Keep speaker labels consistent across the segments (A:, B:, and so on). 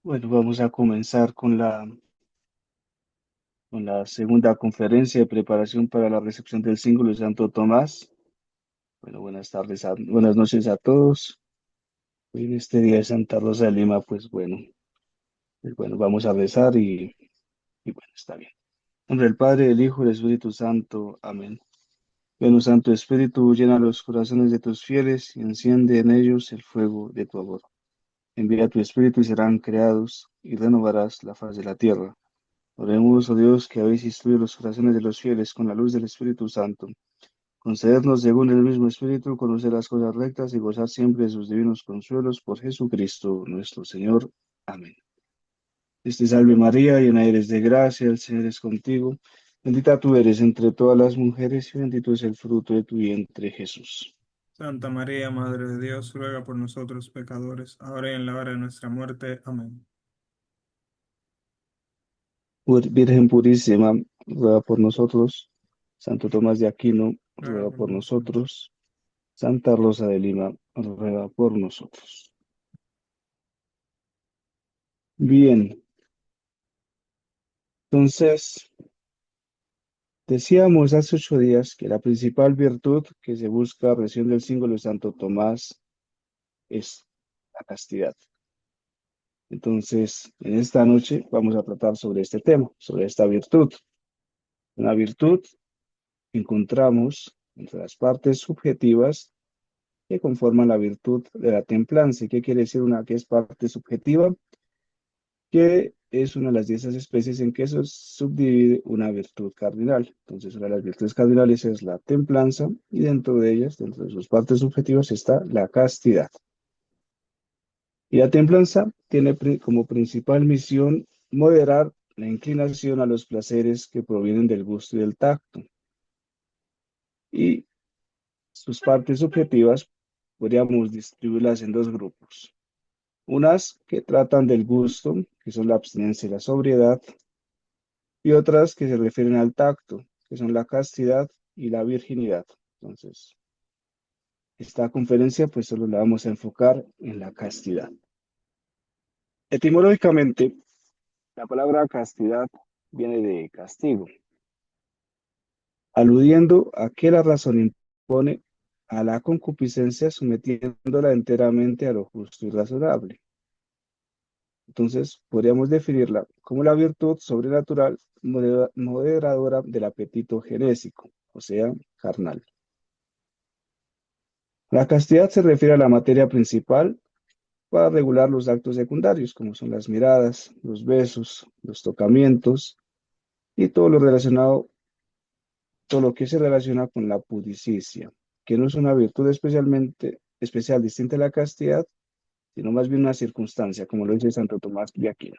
A: Bueno, vamos a comenzar con la segunda conferencia de preparación para la recepción del símbolo de Santo Tomás. Bueno, buenas tardes, buenas noches a todos. Hoy en este día de Santa Rosa de Lima, pues bueno, vamos a rezar y bueno, está bien. En nombre del Padre, del Hijo y del Espíritu Santo. Amén. Ven, oh Santo Espíritu, llena los corazones de tus fieles y enciende en ellos el fuego de tu amor. Envía tu Espíritu y serán creados y renovarás la faz de la tierra. Oremos, oh Dios, que habéis instruido los corazones de los fieles con la luz del Espíritu Santo. Concedernos, según el mismo Espíritu, conocer las cosas rectas y gozar siempre de sus divinos consuelos por Jesucristo nuestro Señor. Amén. Este salve María, llena eres de gracia, el Señor es contigo. Bendita tú eres entre todas las mujeres y bendito es el fruto de tu vientre, Jesús.
B: Santa María, Madre de Dios, ruega por nosotros pecadores, ahora y en la hora de nuestra muerte. Amén.
A: Virgen purísima, ruega por nosotros. Santo Tomás de Aquino,
B: Ruega
A: ruega
B: por
A: por
B: nosotros.
A: nosotros. Santa Rosa de Lima, ruega por nosotros. Bien, entonces decíamos hace 8 días que la principal virtud que se busca recién del símbolo de Santo Tomás es la castidad. Entonces, en esta noche vamos a tratar sobre este tema, sobre esta virtud. Una virtud que encontramos entre las partes subjetivas que conforman la virtud de la templanza. ¿Y qué quiere decir una que es parte subjetiva? Que es una de las 10 especies en que se subdivide una virtud cardinal. Entonces, una de las virtudes cardinales es la templanza y dentro de ellas, dentro de sus partes subjetivas, está la castidad. Y la templanza tiene como principal misión moderar la inclinación a los placeres que provienen del gusto y del tacto. Y sus partes subjetivas podríamos distribuirlas en dos grupos. Unas que tratan del gusto, que son la abstinencia y la sobriedad, y otras que se refieren al tacto, que son la castidad y la virginidad. Entonces, esta conferencia pues solo la vamos a enfocar en la castidad. Etimológicamente, la palabra castidad viene de castigo, aludiendo a que la razón impone a la concupiscencia sometiéndola enteramente a lo justo y razonable. Entonces, podríamos definirla como la virtud sobrenatural moderadora del apetito genésico, o sea, carnal. La castidad se refiere a la materia principal para regular los actos secundarios, como son las miradas, los besos, los tocamientos y todo lo relacionado, todo lo que se relaciona con la pudicicia, que no es una virtud especial distinta a la castidad, sino más bien una circunstancia, como lo dice Santo Tomás de Aquino.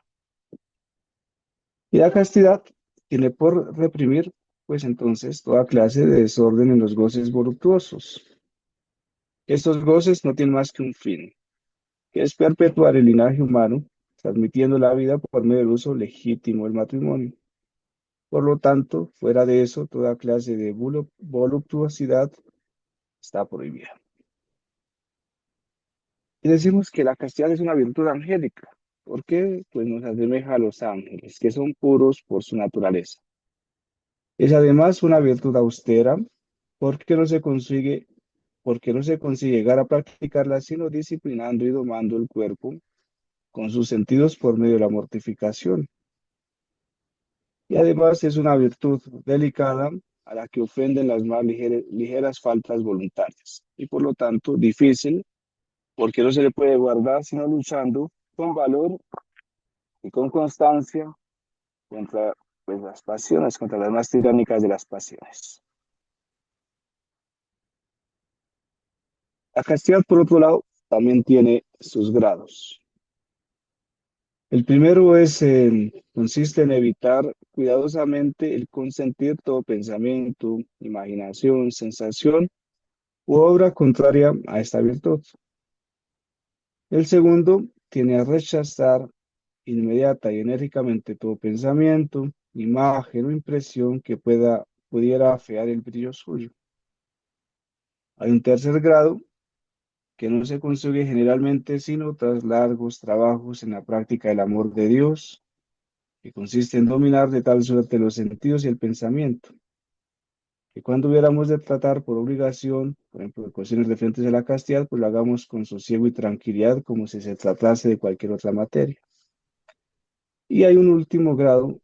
A: Y la castidad tiene por reprimir, pues entonces, toda clase de desorden en los goces voluptuosos. Estos goces no tienen más que un fin, que es perpetuar el linaje humano, transmitiendo la vida por medio del uso legítimo del matrimonio. Por lo tanto, fuera de eso, toda clase de voluptuosidad está prohibida. Y decimos que la castidad es una virtud angélica. ¿Por qué? Pues nos asemeja a los ángeles, que son puros por su naturaleza. Es además una virtud austera, porque no se consigue llegar a practicarla sino disciplinando y domando el cuerpo con sus sentidos por medio de la mortificación. Y además es una virtud delicada a la que ofenden las más ligeras faltas voluntarias y por lo tanto difícil porque no se le puede guardar sino luchando con valor y con constancia contra pues, las pasiones, contra las más tiránicas de las pasiones. La castidad, por otro lado, también tiene sus grados. El primero consiste en evitar cuidadosamente el consentir todo pensamiento, imaginación, sensación u obra contraria a esta virtud. El segundo tiene a rechazar inmediata y enérgicamente todo pensamiento, imagen o impresión que pudiera afear el brillo suyo. Hay un tercer grado que no se consigue generalmente sino tras largos trabajos en la práctica del amor de Dios, que consiste en dominar de tal suerte los sentidos y el pensamiento, que cuando hubiéramos de tratar por obligación, por ejemplo, de cuestiones referentes a la castidad, pues lo hagamos con sosiego y tranquilidad, como si se tratase de cualquier otra materia. Y hay un último grado,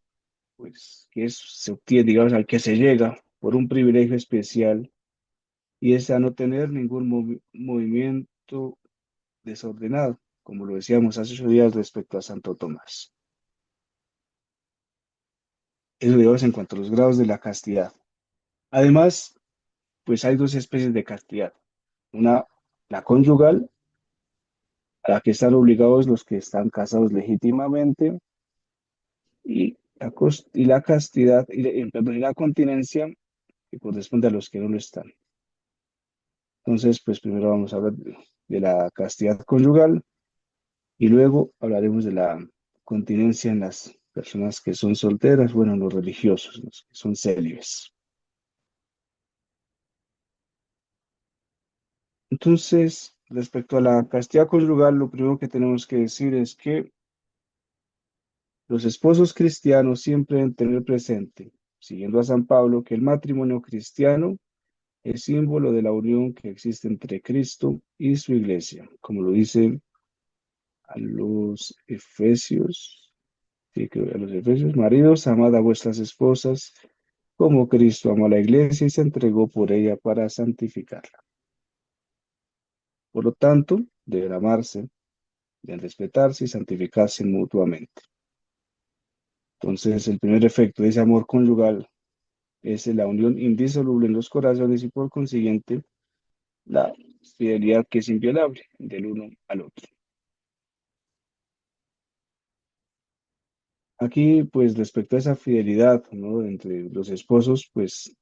A: pues, se obtiene, digamos, al que se llega por un privilegio especial, y es a no tener ningún movimiento desordenado, como lo decíamos hace 8 días respecto a Santo Tomás. Eso digamos en cuanto a los grados de la castidad. Además, pues hay dos especies de castidad. Una, la conyugal, a la que están obligados los que están casados legítimamente, y la castidad, perdón, y la continencia, que corresponde a los que no lo están. Entonces, pues primero vamos a hablar de la castidad conyugal y luego hablaremos de la continencia en las personas que son solteras, bueno, los religiosos, los que son célibes. Entonces, respecto a la castidad conyugal, lo primero que tenemos que decir es que los esposos cristianos siempre deben tener presente, siguiendo a San Pablo, que el matrimonio cristiano es símbolo de la unión que existe entre Cristo y su iglesia, como lo dice a los Efesios, sí, creo que a los Efesios, maridos, amad a vuestras esposas, como Cristo amó a la iglesia y se entregó por ella para santificarla. Por lo tanto, deben amarse, deben respetarse y santificarse mutuamente. Entonces, el primer efecto de ese amor conyugal es la unión indisoluble en los corazones y por consiguiente la fidelidad que es inviolable del uno al otro. Aquí, pues respecto a esa fidelidad, ¿no? Entre los esposos, pues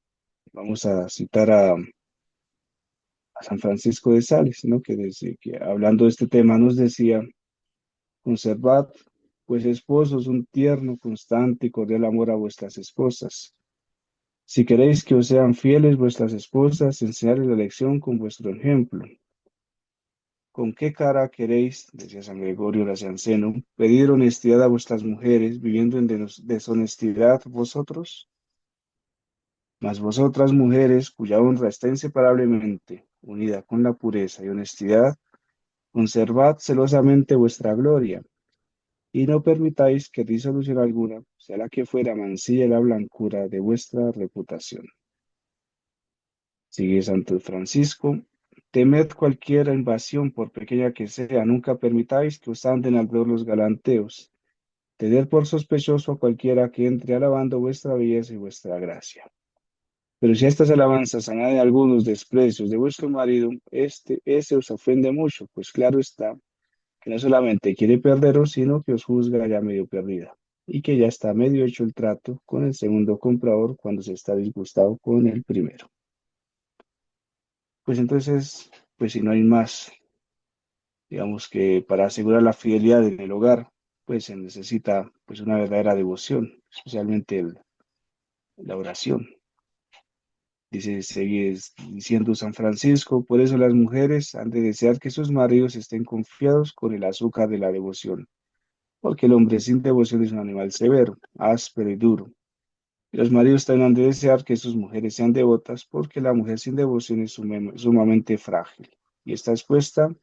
A: vamos a citar a San Francisco de Sales, ¿no? Que hablando de este tema nos decía, conservad, pues esposos, un tierno, constante y cordial amor a vuestras esposas. Si queréis que os sean fieles vuestras esposas, enseñadles la lección con vuestro ejemplo. ¿Con qué cara queréis, decía San Gregorio Nacianceno, pedir honestidad a vuestras mujeres, viviendo en deshonestidad vosotros? Mas vosotras, mujeres, cuya honra está inseparablemente unida con la pureza y honestidad, conservad celosamente vuestra gloria, y no permitáis que disolución alguna sea la que fuera mancilla la blancura de vuestra reputación. Sigue Santo Francisco. Temed cualquier invasión, por pequeña que sea, nunca permitáis que os anden alrededor los galanteos. Tened por sospechoso a cualquiera que entre alabando vuestra belleza y vuestra gracia. Pero si a estas alabanzas añaden algunos desprecios de vuestro marido, ese os ofende mucho, pues claro está que no solamente quiere perderos, sino que os juzga ya medio perdida, y que ya está medio hecho el trato con el segundo comprador cuando se está disgustado con el primero. Pues entonces, pues si no hay más, digamos que para asegurar la fidelidad en el hogar, pues se necesita pues una verdadera devoción, especialmente la oración. Dice, sigue diciendo San Francisco, por eso las mujeres han de desear que sus maridos estén confiados con el azúcar de la devoción, porque el hombre sin devoción es un animal severo, áspero y duro. Y los maridos también han de desear que sus mujeres sean devotas, porque la mujer sin devoción es sumamente frágil y está expuesta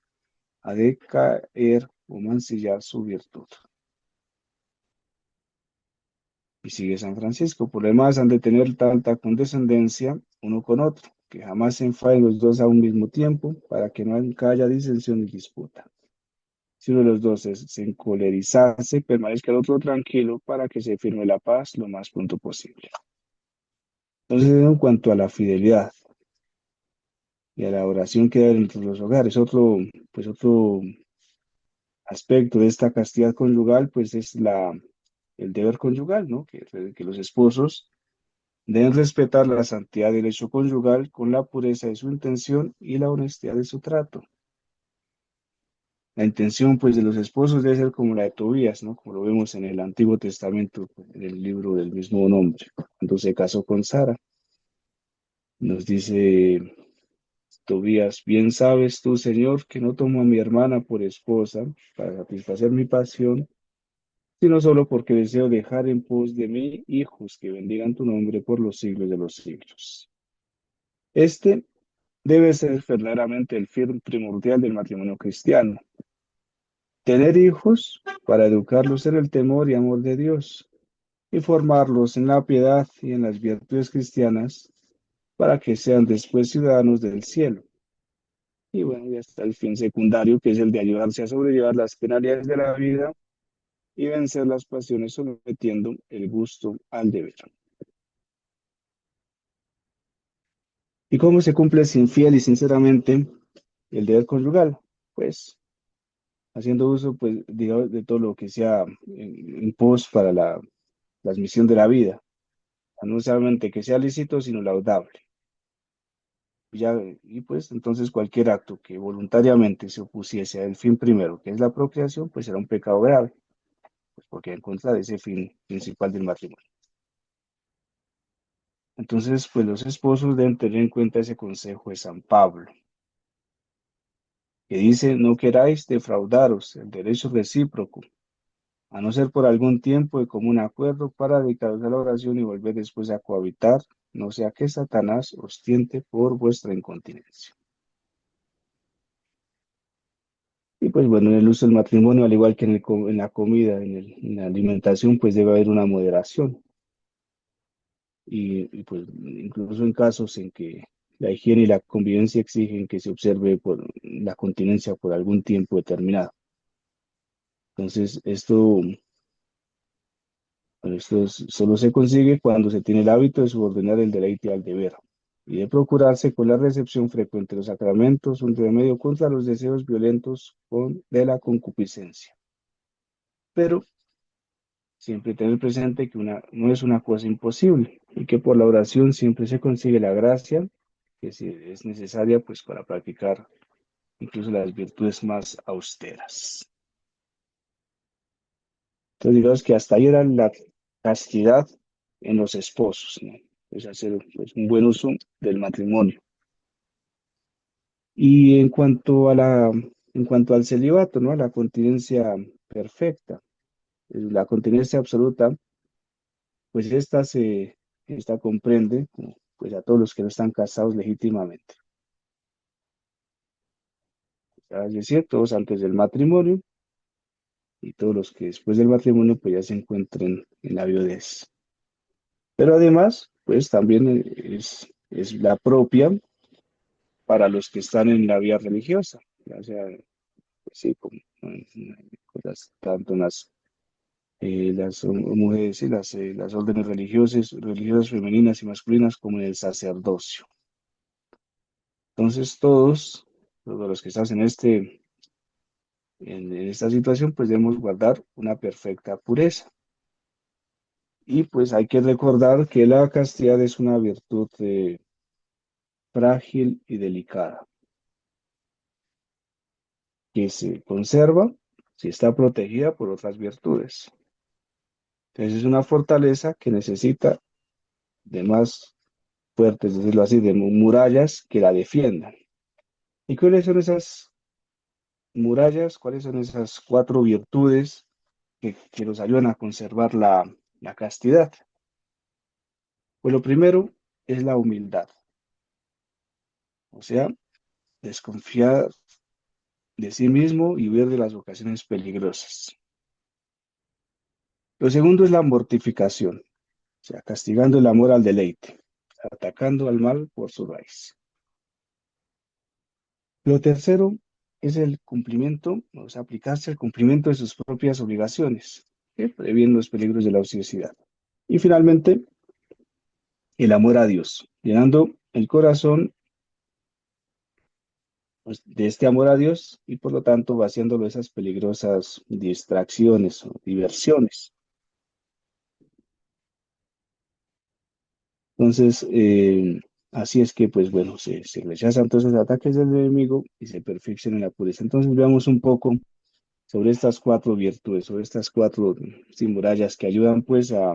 A: a decaer o mancillar su virtud. Y sigue San Francisco, por lo demás han de tener tanta condescendencia uno con otro, que jamás se enfaden los dos a un mismo tiempo, para que nunca haya disensión y disputa. Si uno de los dos se encolerizase, permanezca el otro tranquilo para que se firme la paz lo más pronto posible. Entonces, en cuanto a la fidelidad y a la oración que hay entre los hogares, otro aspecto de esta castidad conyugal, pues es el deber conyugal, ¿no? Que los esposos deben respetar la santidad del hecho conyugal con la pureza de su intención y la honestidad de su trato. La intención, pues, de los esposos debe ser como la de Tobías, ¿no? Como lo vemos en el Antiguo Testamento, pues, en el libro del mismo nombre, cuando se casó con Sara. Nos dice Tobías, bien sabes tú, Señor, que no tomo a mi hermana por esposa para satisfacer mi pasión, sino solo porque deseo dejar en pos de mí hijos que bendigan tu nombre por los siglos de los siglos. Este debe ser verdaderamente el fin primordial del matrimonio cristiano. Tener hijos para educarlos en el temor y amor de Dios y formarlos en la piedad y en las virtudes cristianas para que sean después ciudadanos del cielo. Y bueno, ya está el fin secundario, que es el de ayudarse a sobrellevar las penalidades de la vida y vencer las pasiones sometiendo el gusto al deber. ¿Y cómo se cumple sin fiel y sinceramente el deber conyugal? Pues haciendo uso, pues, digamos, de todo lo que sea en pos para la transmisión de la vida, no solamente que sea lícito, sino laudable. Ya, y pues entonces cualquier acto que voluntariamente se opusiese al fin primero, que es la procreación, pues era un pecado grave, pues porque en contra de ese fin principal del matrimonio. Entonces, pues los esposos deben tener en cuenta ese consejo de San Pablo, que dice, no queráis defraudaros el derecho recíproco, a no ser por algún tiempo de común acuerdo para dedicaros a la oración y volver después a cohabitar, no sea que Satanás os tiente por vuestra incontinencia. Y pues bueno, en el uso del matrimonio, al igual que en la comida, en la alimentación, pues debe haber una moderación. Y pues incluso en casos en que la higiene y la convivencia exigen que se observe por la continencia por algún tiempo determinado. Entonces, solo se consigue cuando se tiene el hábito de subordinar el deleite al deber y de procurarse con la recepción frecuente de los sacramentos un remedio contra los deseos violentos de la concupiscencia. Pero siempre tener presente que no es una cosa imposible y que por la oración siempre se consigue la gracia que es necesaria pues para practicar incluso las virtudes más austeras. Entonces digamos que hasta ahí era la castidad en los esposos, ¿no? Es hacer pues, un buen uso del matrimonio. Y en cuanto al celibato, ¿no? La continencia perfecta, la continencia absoluta, pues esta comprende pues a todos los que no están casados legítimamente. Es decir, todos antes del matrimonio y todos los que después del matrimonio pues ya se encuentren en la viudez. Pero además, pues también es la propia para los que están en la vida religiosa, ya sea, pues sí, como cosas, tanto en las mujeres y las órdenes religiosas femeninas y masculinas como en el sacerdocio. Entonces todos los que están en esta situación, pues debemos guardar una perfecta pureza. Y pues hay que recordar que la castidad es una virtud frágil y delicada, que se conserva si está protegida por otras virtudes. Entonces es una fortaleza que necesita de más fuertes, decirlo así, de murallas que la defiendan. ¿Y cuáles son esas murallas? ¿Cuáles son esas cuatro virtudes que nos ayudan a conservar la castidad? Pues lo primero es la humildad, o sea, desconfiar de sí mismo y huir de las ocasiones peligrosas. Lo segundo es la mortificación, o sea, castigando el amor al deleite, atacando al mal por su raíz. Lo tercero es el cumplimiento, o sea, aplicarse al cumplimiento de sus propias obligaciones, que previenen los peligros de la ociosidad. Y finalmente, el amor a Dios, llenando el corazón pues, de este amor a Dios y por lo tanto vaciándolo de esas peligrosas distracciones o diversiones. Entonces, así es que, pues bueno, se rechazan todos esos ataques del enemigo y se perfecciona la pureza. Entonces, veamos un poco sobre estas cuatro virtudes, sobre estas cuatro sí, murallas que ayudan pues a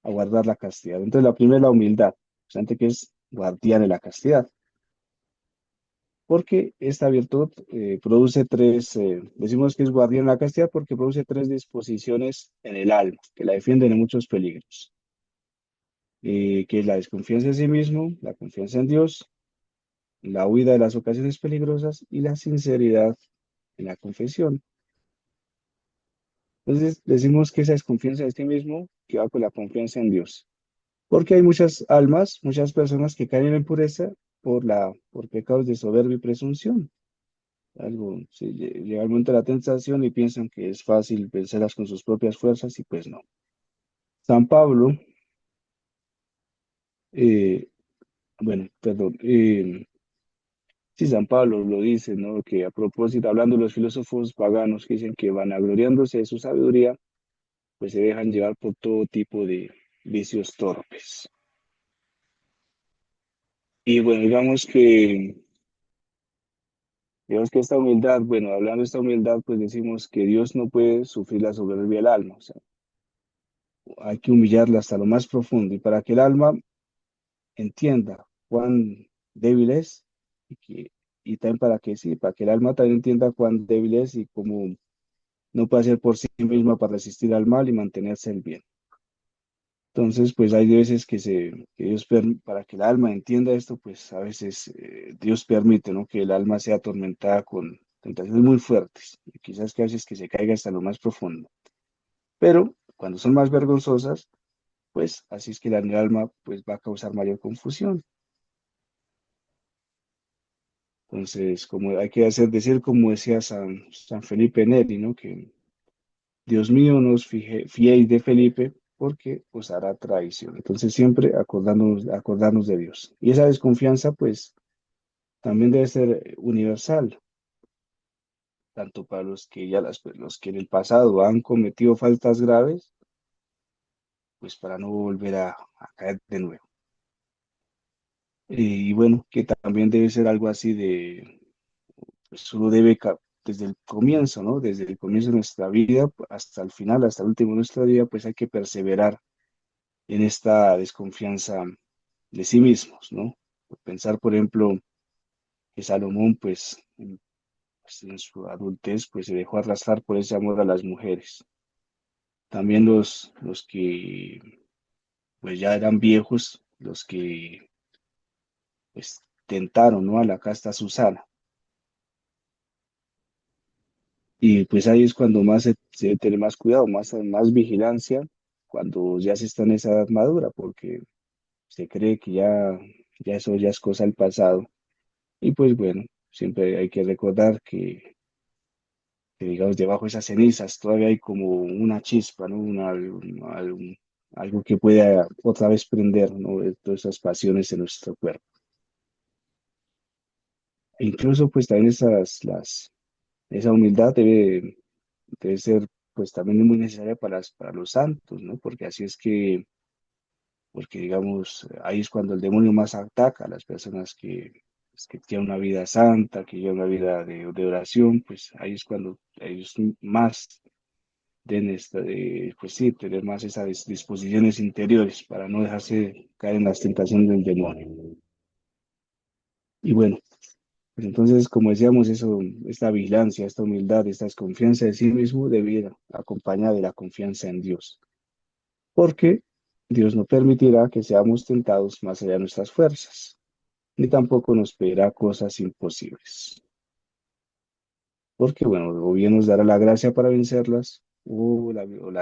A: guardar la castidad. Entonces, la primera es la humildad, antes que es guardián de la castidad. porque esta virtud produce tres, decimos que es guardián de la castidad porque produce tres disposiciones en el alma que la defienden de muchos peligros, que es la desconfianza en sí mismo, la confianza en Dios, la huida de las ocasiones peligrosas y la sinceridad en la confesión. Entonces decimos que esa desconfianza en sí mismo que va con la confianza en Dios, porque hay muchas almas, muchas personas que caen en la impureza por pecados de soberbia y presunción. Algo, sí, llega el momento de la tentación y piensan que es fácil vencerlas con sus propias fuerzas y pues no. San Pablo, eh, bueno, perdón, sí, San Pablo lo dice, ¿no? Que a propósito, hablando de los filósofos paganos que dicen que vanagloriándose de su sabiduría, pues se dejan llevar por todo tipo de vicios torpes. Y bueno, digamos que esta humildad, bueno, hablando de esta humildad, pues decimos que Dios no puede sufrir la soberbia del alma, o sea, hay que humillarla hasta lo más profundo y para que el alma entienda cuán débil es y también para que sí, para que el alma también entienda cuán débil es y cómo no puede hacer por sí misma para resistir al mal y mantenerse el bien. Entonces, pues hay veces que para que el alma entienda esto, pues a veces Dios permite, ¿no? Que el alma sea atormentada con tentaciones muy fuertes, y quizás que a veces que se caiga hasta lo más profundo. Pero cuando son más vergonzosas, pues así es que el alma pues va a causar mayor confusión. Entonces, como hay que decir como decía San Felipe Neri, ¿no? Que Dios mío, no os fiéis de Felipe, porque os hará traición. Entonces, siempre acordarnos de Dios. Y esa desconfianza, pues, también debe ser universal, tanto para los que en el pasado han cometido faltas graves, pues para no volver a caer de nuevo. Y bueno, que también debe ser algo así pues uno debe desde el comienzo, ¿no? Desde el comienzo de nuestra vida hasta el final, hasta el último de nuestra vida, pues hay que perseverar en esta desconfianza de sí mismos, ¿no? Pensar, por ejemplo, que Salomón, pues, en su adultez, pues se dejó arrastrar por ese amor a las mujeres. También los que, pues ya eran viejos, los que, pues, tentaron, ¿no? A la casta Susana. Y pues ahí es cuando más se debe tener más cuidado, más vigilancia, cuando ya se está en esa edad madura, porque se cree que ya eso ya es cosa del pasado. Y pues bueno, siempre hay que recordar que, digamos, debajo de esas cenizas todavía hay como una chispa, ¿no? Algo que pueda otra vez prender, ¿no? De todas esas pasiones en nuestro cuerpo. E incluso pues también esa humildad debe ser pues también muy necesaria para los santos, ¿no? Porque digamos, ahí es cuando el demonio más ataca a las personas pues, que tienen una vida santa, que llevan una vida de oración, pues ahí es cuando ellos más pues sí, tener más esas disposiciones interiores para no dejarse caer en las tentaciones del demonio. Y bueno, pues entonces, como decíamos, esta vigilancia, esta humildad, esta desconfianza de sí mismo debe ir acompañada de la confianza en Dios, porque Dios no permitirá que seamos tentados más allá de nuestras fuerzas, ni tampoco nos pedirá cosas imposibles, porque bueno, o bien nos dará la gracia para vencerlas,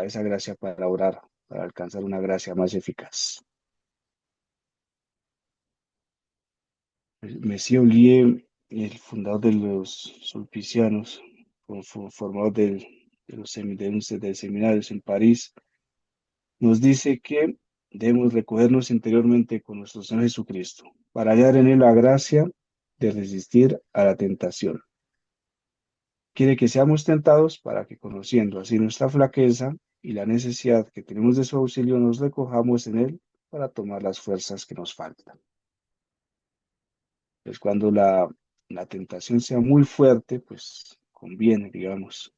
A: esa gracia para orar, para alcanzar una gracia más eficaz. Messier Ollier, el fundador de los sulpicianos, formador de seminarios en París, nos dice que debemos recogernos interiormente con nuestro Señor Jesucristo para hallar en Él la gracia de resistir a la tentación. Quiere que seamos tentados para que, conociendo así nuestra flaqueza y la necesidad que tenemos de su auxilio, nos recojamos en Él para tomar las fuerzas que nos faltan. Pues cuando la tentación sea muy fuerte, pues conviene, digamos,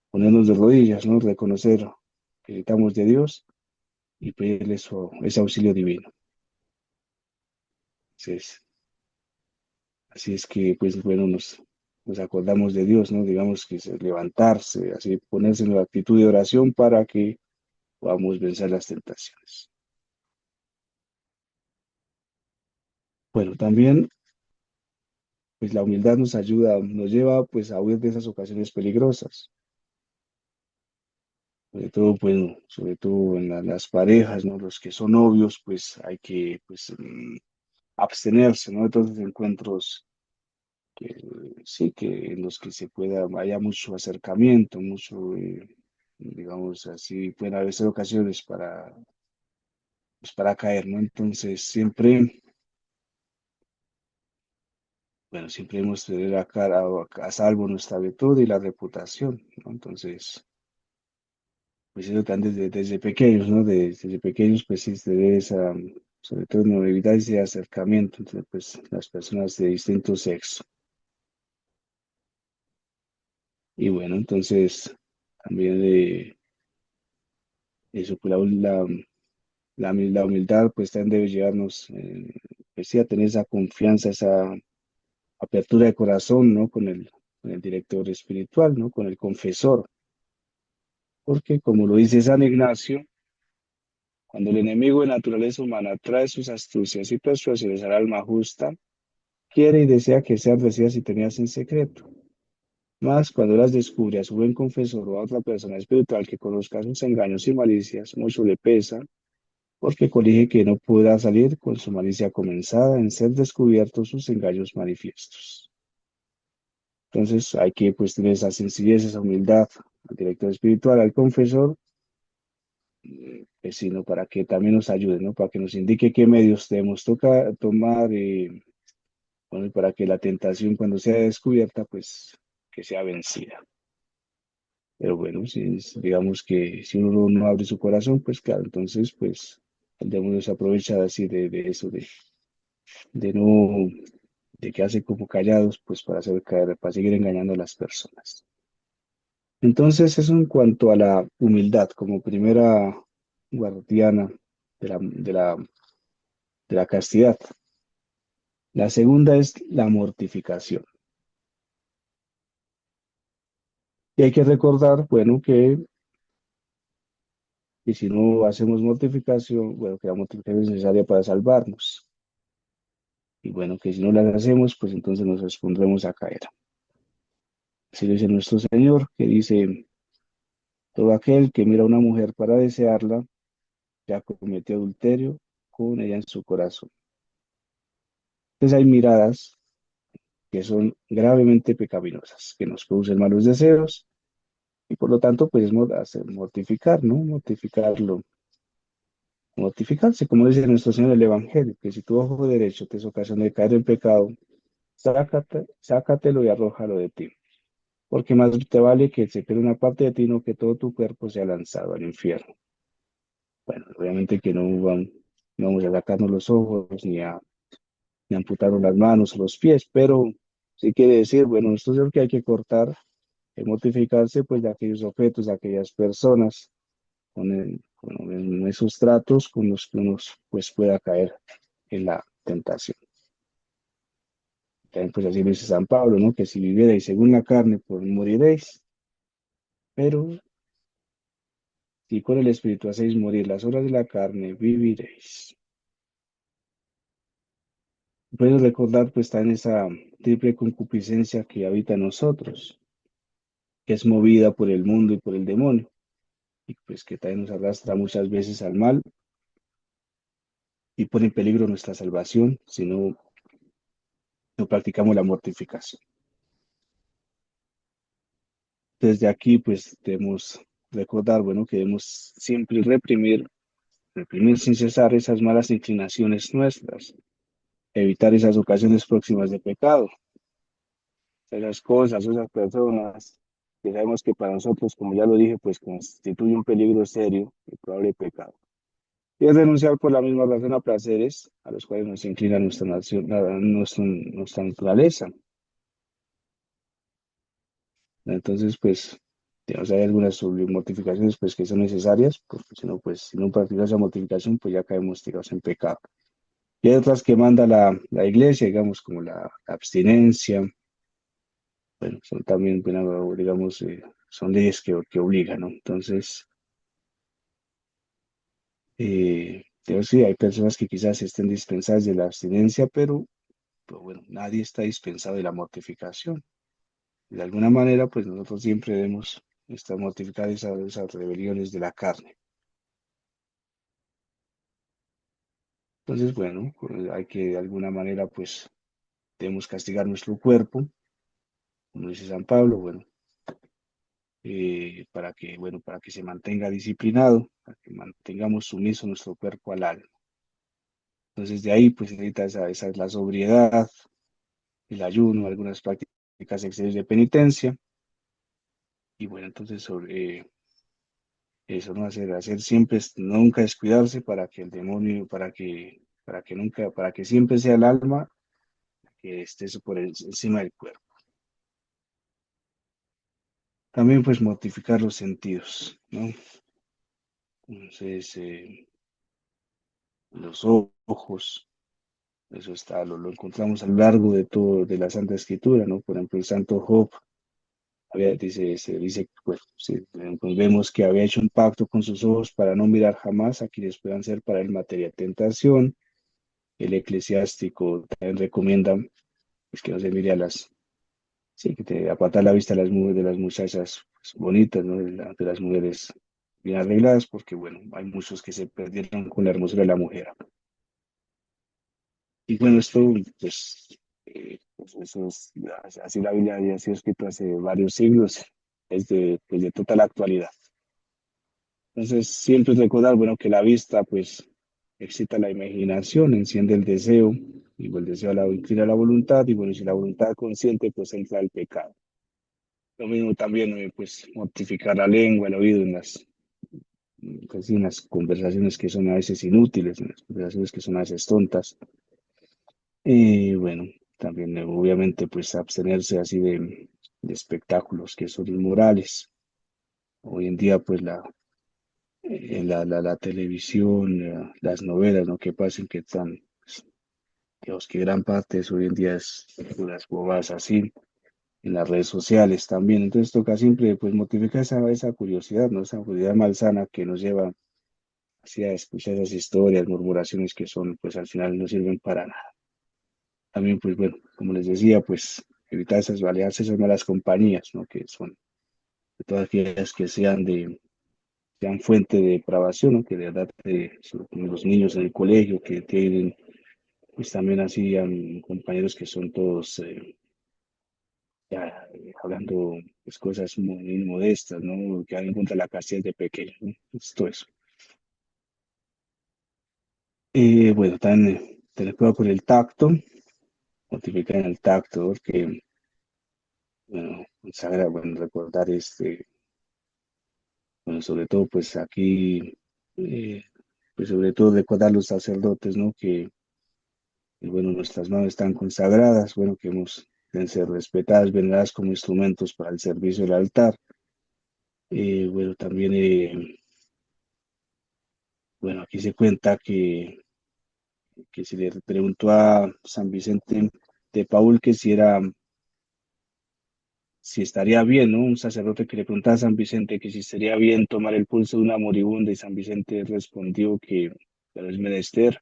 A: ponernos de rodillas, ¿no? Reconocer que necesitamos de Dios y pedirle ese auxilio divino. Entonces, Así es que, pues bueno, nos acordamos de Dios, ¿no? Digamos que es levantarse, así ponerse en la actitud de oración para que podamos vencer las tentaciones. Bueno, también, pues la humildad nos ayuda, nos lleva, pues, a huir de esas ocasiones peligrosas. Sobre todo, pues, sobre todo en las parejas, ¿no? Los que son novios, pues hay que, pues, abstenerse, ¿no? De todos esos encuentros que sí, que en los que se pueda, haya mucho acercamiento, mucho, digamos así, pueden haber ocasiones para, pues, para caer, ¿no? Entonces, siempre, bueno, siempre hemos de tener a salvo nuestra virtud y la reputación, ¿no? Entonces, pues eso también desde pequeños, ¿no? Desde pequeños, pues sí, se debe esa, sobre todo no evitar ese acercamiento entre, pues, las personas de distinto sexo. Y bueno, entonces, también de eso, pues la humildad pues también debe llevarnos pues, sí, a tener esa confianza, esa apertura de corazón, ¿no? Con el director espiritual, ¿no? Con el confesor. Porque como lo dice San Ignacio, cuando el enemigo de naturaleza humana trae sus astucias y persuasiones al alma justa, quiere y desea que sean recibidas y tenidas en secreto. Mas cuando las descubre a su buen confesor o a otra persona espiritual que conozca sus engaños y malicias, mucho le pesa porque colige que no pueda salir con su malicia comenzada en ser descubiertos sus engaños manifiestos. Entonces hay que pues tener esa sencillez, esa humildad al director espiritual, al confesor, pues, sino para que también nos ayude, ¿no? Para que nos indique qué medios debemos tomar, bueno, y para que la tentación cuando sea descubierta, pues que sea vencida. Pero bueno, digamos que si uno no abre su corazón, pues claro, entonces pues debemos desaprovechar así de eso, de no, de que hace como callados, pues para hacer caer, para seguir engañando a las personas. Entonces, eso en cuanto a la humildad como primera guardiana de la castidad. La segunda es la mortificación. Y hay que recordar, bueno, que si no hacemos mortificación, bueno, que la mortificación es necesaria para salvarnos. Y bueno, que si no las hacemos, pues entonces nos expondremos a caer. Así lo dice nuestro Señor, que dice, todo aquel que mira a una mujer para desearla, ya cometió adulterio con ella en su corazón. Entonces hay miradas que son gravemente pecaminosas, que nos producen malos deseos y por lo tanto pues mortificar, ¿no? Mortificarse, como dice nuestro Señor en el Evangelio, que si tu ojo derecho te es ocasión de caer en pecado, sácatelo y arrójalo de ti, porque más te vale que se pierda una parte de ti, no que todo tu cuerpo sea lanzado al infierno. Bueno, obviamente que no vamos a sacarnos los ojos ni amputarnos las manos o los pies, pero sí quiere decir, bueno, esto es lo que hay que cortar, mortificarse pues de aquellos objetos, de aquellas personas, con esos tratos con los que uno pues pueda caer en la tentación. También pues así lo dice San Pablo, ¿no? Que si vivierais según la carne, pues moriréis, pero si con el Espíritu hacéis morir las obras de la carne, viviréis. Puedes recordar pues está en esa triple concupiscencia que habita en nosotros, que es movida por el mundo y por el demonio, y pues que también nos arrastra muchas veces al mal y pone en peligro nuestra salvación si no practicamos la mortificación. Desde aquí, pues debemos recordar, bueno, que debemos siempre reprimir sin cesar esas malas inclinaciones nuestras, evitar esas ocasiones próximas de pecado, esas cosas, esas personas que sabemos que para nosotros, como ya lo dije, pues constituye un peligro serio y probable pecado. Y es renunciar por la misma razón a placeres a los cuales nos inclina nuestra naturaleza. Entonces, pues, digamos, hay algunas mortificaciones pues, que son necesarias, porque si no, pues, si no practicas esa mortificación, pues ya caemos tirados en pecado. Y hay otras que manda la iglesia, digamos, como la abstinencia. Bueno, son también, bueno, digamos, son leyes que obligan, ¿no? Entonces, pero sí, hay personas que quizás estén dispensadas de la abstinencia, pero bueno, nadie está dispensado de la mortificación. De alguna manera, pues nosotros siempre debemos estar mortificados esas rebeliones de la carne. Entonces, bueno, pues hay que de alguna manera, pues debemos castigar nuestro cuerpo, como dice San Pablo, bueno, para que se mantenga disciplinado, para que mantengamos sumiso nuestro cuerpo al alma. Entonces, de ahí, pues necesita esa es la sobriedad, el ayuno, algunas prácticas exteriores de penitencia, y bueno, entonces eso, ¿no? Hacer siempre, nunca descuidarse para que el demonio, para que siempre sea el alma que esté encima del cuerpo. También pues mortificar los sentidos, ¿no? Entonces, los ojos, eso está, lo encontramos a lo largo de todo, de la Santa Escritura, ¿no? Por ejemplo, el Santo Job, se dice, pues, sí, pues vemos que había hecho un pacto con sus ojos para no mirar jamás a quienes puedan ser para él materia de tentación. El eclesiástico también recomienda pues, que no se mire sí, que te apartar la vista de las muchachas pues, bonitas, ¿no? De las mujeres bien arregladas, porque bueno, hay muchos que se perdieron con la hermosura de la mujer. Y bueno, esto, pues eso es, así la Biblia había sido escrito hace varios siglos, pues, de toda la actualidad. Entonces, siempre recordar, bueno, que la vista, pues, excita la imaginación, enciende el deseo, y el deseo inclina la voluntad, y bueno, si la voluntad consciente, pues entra el pecado. Lo mismo también, pues, mortificar la lengua, el oído en las conversaciones que son a veces inútiles, en las conversaciones que son a veces tontas. Y bueno, también, obviamente, pues, abstenerse así de espectáculos que son inmorales. Hoy en día, pues, la televisión, las novelas, ¿no? Que pasan, que están, pues, digamos que gran parte de eso hoy en día es puras bobadas así, en las redes sociales también. Entonces toca siempre, pues, mortificar esa curiosidad, ¿no? Esa curiosidad malsana que nos lleva hacia escuchar esas historias, murmuraciones que son, pues, al final no sirven para nada. También, pues, bueno, como les decía, pues, evitar alejarse de esas malas compañías, ¿no? Que son de todas aquellas que sean fuente de depravación, ¿no? Que de verdad, como los niños en el colegio que tienen, pues también así compañeros que son todos ya hablando pues, cosas muy modestas, ¿no? Que van en contra de la castidad de pequeños, ¿no? Pues, todo eso. Bueno, también tener cuidado con el tacto, notificar en el tacto, porque, bueno, bueno, recordar bueno, sobre todo, pues aquí, eh, pues sobre todo recordar los sacerdotes, ¿no? Bueno, nuestras manos están consagradas, bueno, que deben ser respetadas, veneradas como instrumentos para el servicio del altar. Bueno, también, bueno, aquí se cuenta que se le preguntó a San Vicente de Paul que si estaría bien, ¿no? Un sacerdote que le preguntaba a San Vicente que si estaría bien tomar el pulso de una moribunda y San Vicente respondió que pero es menester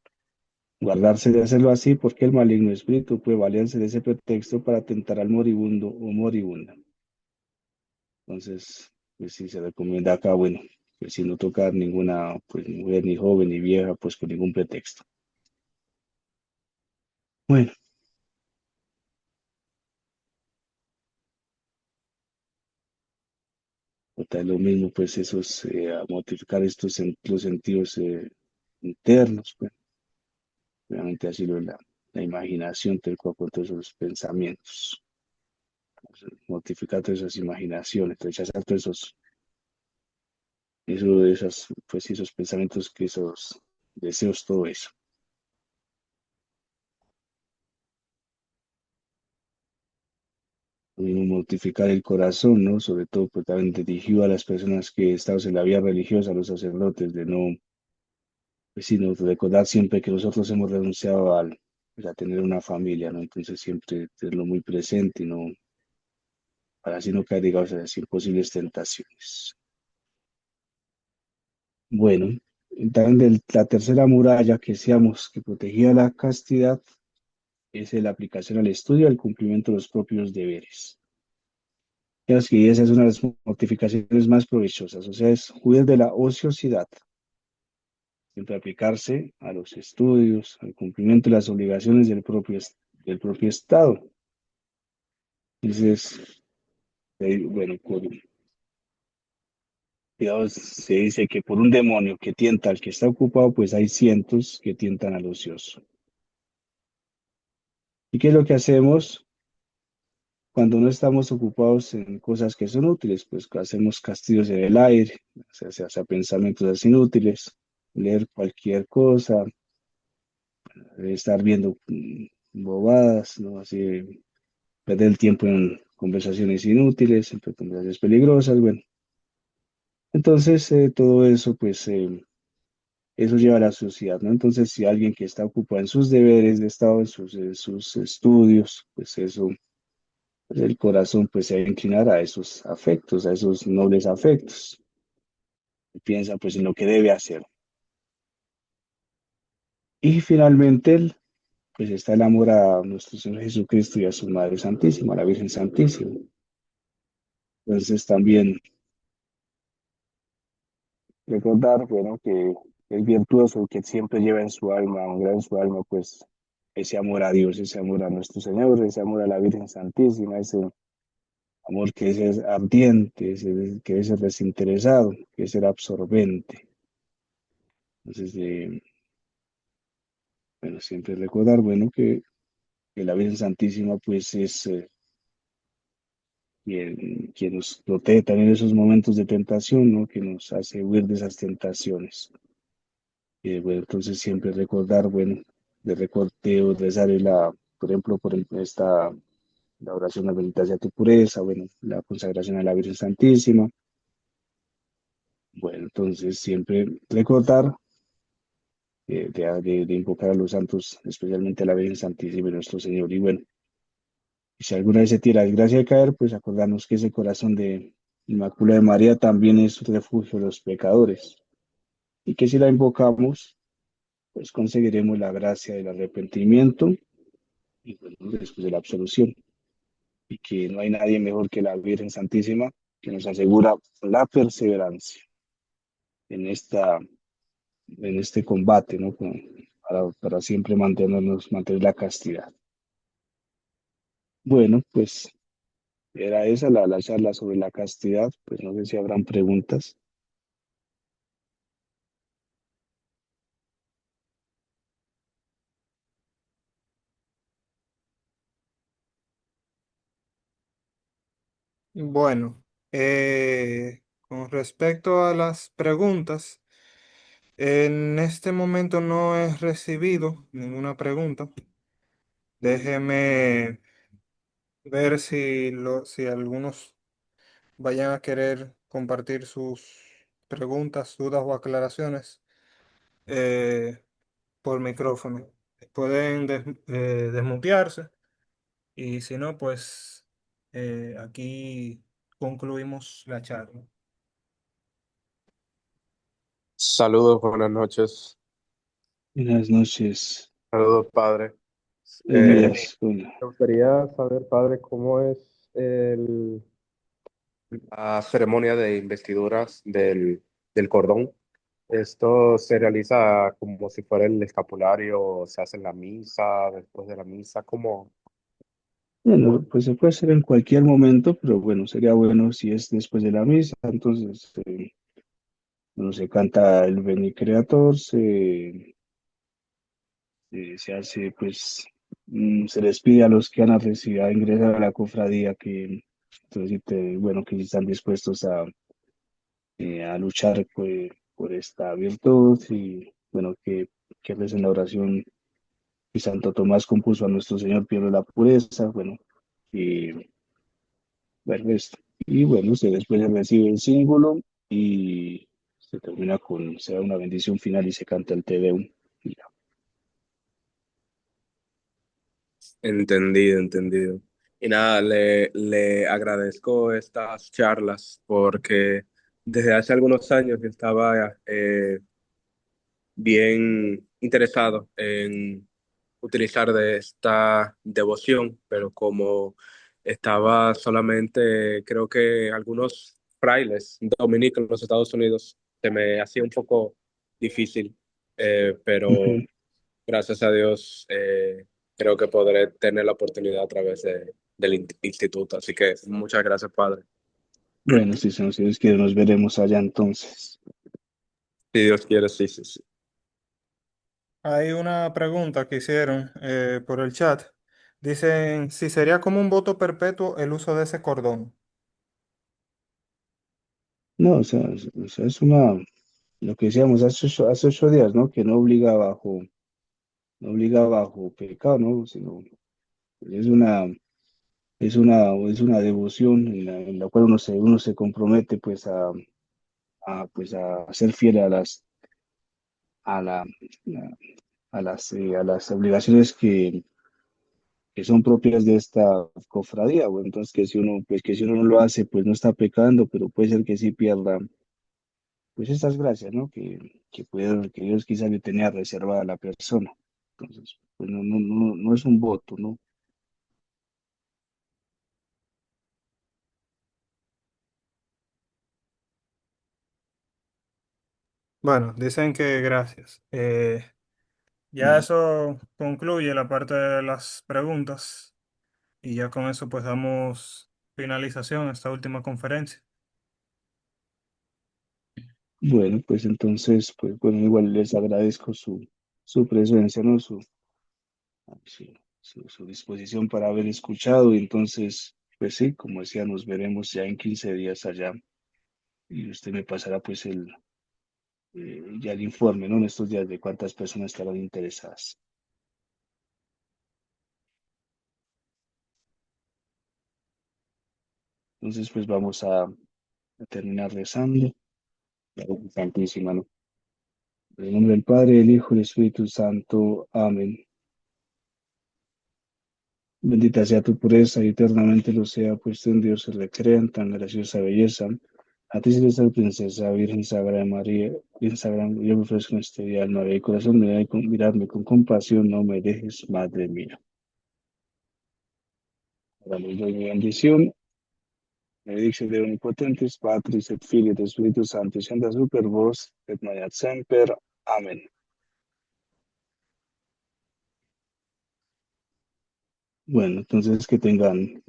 A: guardarse de hacerlo así porque el maligno espíritu puede valerse de ese pretexto para tentar al moribundo o moribunda. Entonces, pues sí se recomienda acá, bueno, pues si no tocar ninguna pues mujer ni joven ni vieja, pues con ningún pretexto. Bueno, otra vez lo mismo, pues esos, a modificar los sentidos internos, pues, obviamente así la imaginación del cuerpo, todos esos pensamientos, modificar todas esas imaginaciones, rechazar todos pues esos pensamientos, que esos deseos, todo eso. Y mortificar el corazón, ¿no? Sobre todo, pues también dirigido a las personas que estamos en la vida religiosa, a los sacerdotes, de no, pues sí, nos recordar siempre que nosotros hemos renunciado pues, a tener una familia, ¿no? Entonces siempre tenerlo muy presente y no, para así no caer, digamos, en las imposibles tentaciones. Bueno, también la tercera muralla que decíamos que protegía la castidad es la aplicación al estudio y al cumplimiento de los propios deberes. Creo que esa es una de las mortificaciones más provechosas, o sea, es huir de la ociosidad, siempre aplicarse a los estudios, al cumplimiento de las obligaciones del propio Estado. Entonces, bueno, digamos, se dice que por un demonio que tienta al que está ocupado, pues hay cientos que tientan al ocioso. ¿Y qué es lo que hacemos cuando no estamos ocupados en cosas que son útiles? Pues hacemos castillos en el aire, se hace pensamientos así inútiles, leer cualquier cosa, estar viendo bobadas, ¿no? Así, perder el tiempo en conversaciones inútiles, en conversaciones peligrosas, bueno. Entonces, todo eso, pues, eso lleva a la sociedad, ¿no? Entonces, si alguien que está ocupado en sus deberes de Estado, en sus estudios, pues eso, pues el corazón, pues se va a inclinar a esos afectos, a esos nobles afectos. Y piensa, pues, en lo que debe hacer. Y finalmente, pues está el amor a nuestro Señor Jesucristo y a su Madre Santísima, a la Virgen Santísima. Entonces, también recordar, bueno, que es virtuoso, que siempre lleva en su alma, un gran en su alma, pues ese amor a Dios, ese amor a nuestro Señor, ese amor a la Virgen Santísima, ese amor que es ardiente, que debe ser desinteresado, que debe ser absorbente. Entonces, bueno, siempre recordar, bueno, que la Virgen Santísima, pues es quien nos protege también en esos momentos de tentación, ¿no? Que nos hace huir de esas tentaciones. Bueno, entonces siempre recordar, bueno, de recordeo, rezar por ejemplo, la oración a bendita sea tu pureza, bueno, la consagración a la Virgen Santísima. Bueno, entonces siempre recordar de invocar a los santos, especialmente a la Virgen Santísima y nuestro Señor. Y bueno, y si alguna vez se tira la desgracia de caer, pues acordarnos que ese corazón de Inmaculada de María también es refugio de los pecadores. Y que si la invocamos, pues conseguiremos la gracia del arrepentimiento y bueno, después de la absolución. Y que no hay nadie mejor que la Virgen Santísima que nos asegura la perseverancia en en este combate, ¿no? Para siempre mantener la castidad. Bueno, pues era esa la charla sobre la castidad, pues no sé si habrán preguntas.
B: Bueno, con respecto a las preguntas, en este momento no he recibido ninguna pregunta. Déjeme ver si algunos vayan a querer compartir sus preguntas, dudas o aclaraciones eh, por micrófono. Pueden desmutearse y si no, pues aquí concluimos la charla.
C: Saludos, buenas noches.
A: Buenas noches,
C: Saludos, padre.
A: Elías. Bueno,
C: Me gustaría saber, padre, cómo es la ceremonia de investiduras del cordón. Esto se realiza como si fuera el escapulario, se hace en la misa, después de la misa, como,
A: bueno, pues se puede hacer en cualquier momento, pero bueno, sería bueno si es después de la misa, entonces, bueno, se canta el Veni Creator, se hace, pues, se les pide a los que han recibido a ingresar a la cofradía que, entonces, bueno, que si están dispuestos a luchar por esta virtud y, bueno, que recen la oración que Santo Tomás compuso a nuestro Señor, pidiendo la pureza, bueno, y bueno, esto. Y bueno, se después se recibe el símbolo y se termina con, se da una bendición final y se canta el Te Deum. Y ya.
C: Entendido, entendido. Y nada, le agradezco estas charlas porque desde hace algunos años que estaba bien interesado en utilizar de esta devoción, pero como estaba solamente, creo que algunos frailes dominicos en los Estados Unidos, se me hacía un poco difícil, pero
A: Ujú.
C: gracias a Dios creo que podré tener la oportunidad a través del instituto. Así que muchas gracias, Padre.
A: Bueno, si son, si Dios quiere, nos veremos allá entonces.
C: Si Dios quiere, sí, sí, sí.
B: Hay una pregunta que hicieron por el chat. Dicen si sería como un voto perpetuo el uso de ese cordón.
A: No, o sea, es una, lo que decíamos hace 8 días, ¿no? Que no obliga bajo pecado, ¿no? Sino es una, es una devoción en la cual uno se compromete pues pues a ser fiel a la, a las obligaciones que son propias de esta cofradía, o entonces que si uno no lo hace, pues no está pecando, pero puede ser que sí pierda, pues estas gracias, ¿no? Que Dios quizá le tenía reservada a la persona. Entonces, pues no es un voto, ¿no?
B: Bueno, dicen que gracias. Ya
A: Mm.
B: eso concluye la parte de las preguntas y ya con eso pues damos finalización a esta última conferencia.
A: Bueno, pues entonces, pues bueno, igual les agradezco su presencia, ¿no? Su, su disposición para haber escuchado. Y entonces, pues sí, como decía, nos veremos ya en 15 días allá. Y usted me pasará pues ya el informe, ¿no? En estos días de cuántas personas estarán interesadas. Entonces, pues vamos a terminar rezando. La Virgen Santísima, ¿no? En el nombre del Padre, del Hijo y del Espíritu Santo. Amén. Bendita sea tu pureza y eternamente lo sea, pues tú en Dios se recrean tan graciosa belleza. A ti, celestial princesa, Virgen Sagrada María, Virgen Sagrada, yo me ofrezco en este día, alma y corazón, miradme con compasión, no me dejes, Madre mía. Ahora les doy mi bendición. Benedicción de Omnipotentes, Patris et Filii et Spiritus Sanctus, anda super vos, et manet semper. Amén. Bueno, entonces que tengan